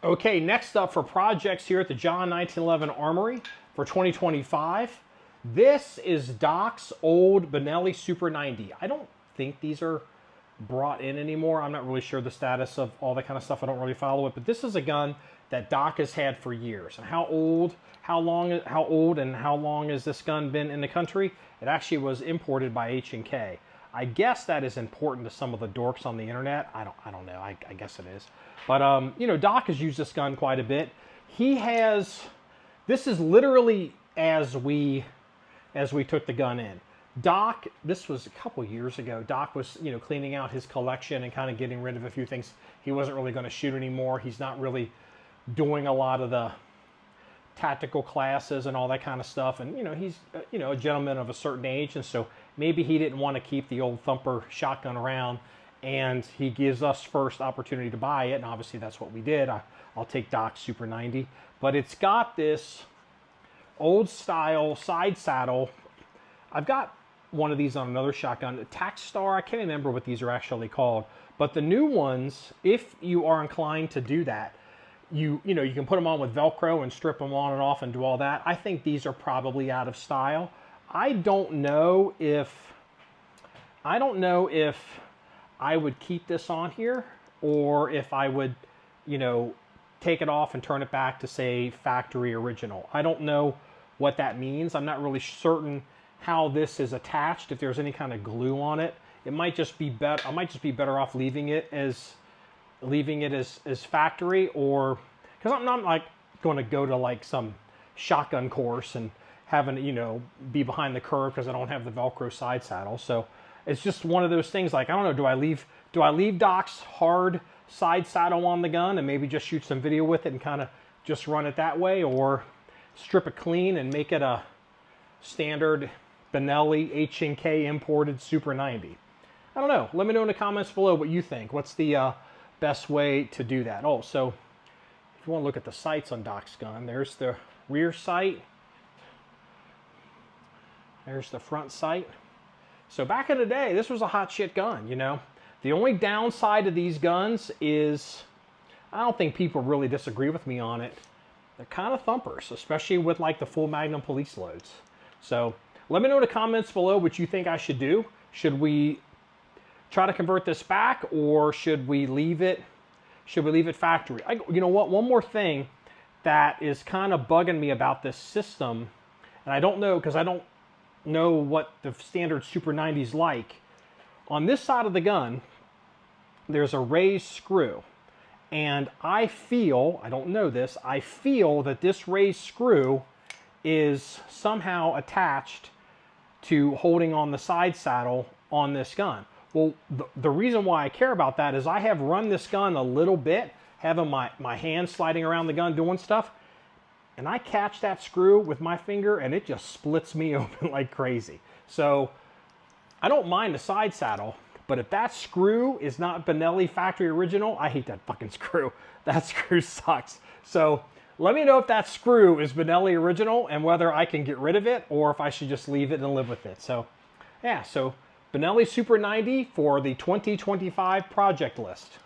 Okay, next up for projects here at the John1911 Armory for 2025. This is Doc's old Benelli Super 90. I don't think these are brought in anymore. I'm not really sure the status of all that kind of stuff. I don't really follow it, but this is a gun that Doc has had for years. And how old and how long has this gun been in the country? It actually was imported by H&K. I guess that is important to some of the dorks on the internet. I don't know. I guess it is. But you know, Doc has used this gun quite a bit. This is literally as we took the gun in. Doc, this was a couple years ago. Doc was, you know, cleaning out his collection and kind of getting rid of a few things he wasn't really going to shoot anymore. He's not really doing a lot of the tactical classes and all that kind of stuff. And, you know, he's, you know, a gentleman of a certain age. And so maybe he didn't want to keep the old Thumper shotgun around. And he gives us first opportunity to buy it. And obviously that's what we did. I'll take Doc's Super 90. But it's got this old style side saddle. I've got one of these on another shotgun, a Tac-Star. I can't remember what these are actually called. But the new ones, if you are inclined to do that, you know, you can put them on with Velcro and strip them on and off and do all that. I think these are probably out of style. I don't know if I would keep this on here or if I would, you know, take it off and turn it back to, say, factory original. I don't know what that means. I'm not really certain how this is attached, if there's any kind of glue on it. It might just be better. I might just be better off leaving it as factory, or because I'm not like going to go to like some shotgun course and having, you know, be behind the curve because I don't have the Velcro side saddle. So it's just one of those things. Like, I don't know, do I leave Doc's hard side saddle on the gun and maybe just shoot some video with it and kind of just run it that way, or strip it clean and make it a standard Benelli H&K imported Super 90. I don't know. Let me know in the comments below what you think. What's the best way to do that? Oh, so if you want to look at the sights on Doc's gun, there's the rear sight. There's the front sight. So back in the day, this was a hot shit gun, you know. The only downside to these guns is, I don't think people really disagree with me on it, they're kind of thumpers, especially with like the full Magnum police loads. So let me know in the comments below what you think I should do. Should we try to convert this back, or should we leave it? Should we leave it factory? You know what? One more thing that is kind of bugging me about this system, and I don't know because I don't know what the standard Super 90's like. On this side of the gun, there's a raised screw, and I don't know this, I feel that this raised screw is somehow attached to holding on the side saddle on this gun. Well, the reason why I care about that is I have run this gun a little bit, having my hand sliding around the gun doing stuff, and I catch that screw with my finger and it just splits me open like crazy. So I don't mind the side saddle, but if that screw is not Benelli factory original, I hate that fucking screw. That screw sucks. So let me know if that screw is Benelli original and whether I can get rid of it or if I should just leave it and live with it. So yeah, so Benelli Super 90 for the 2025 project list.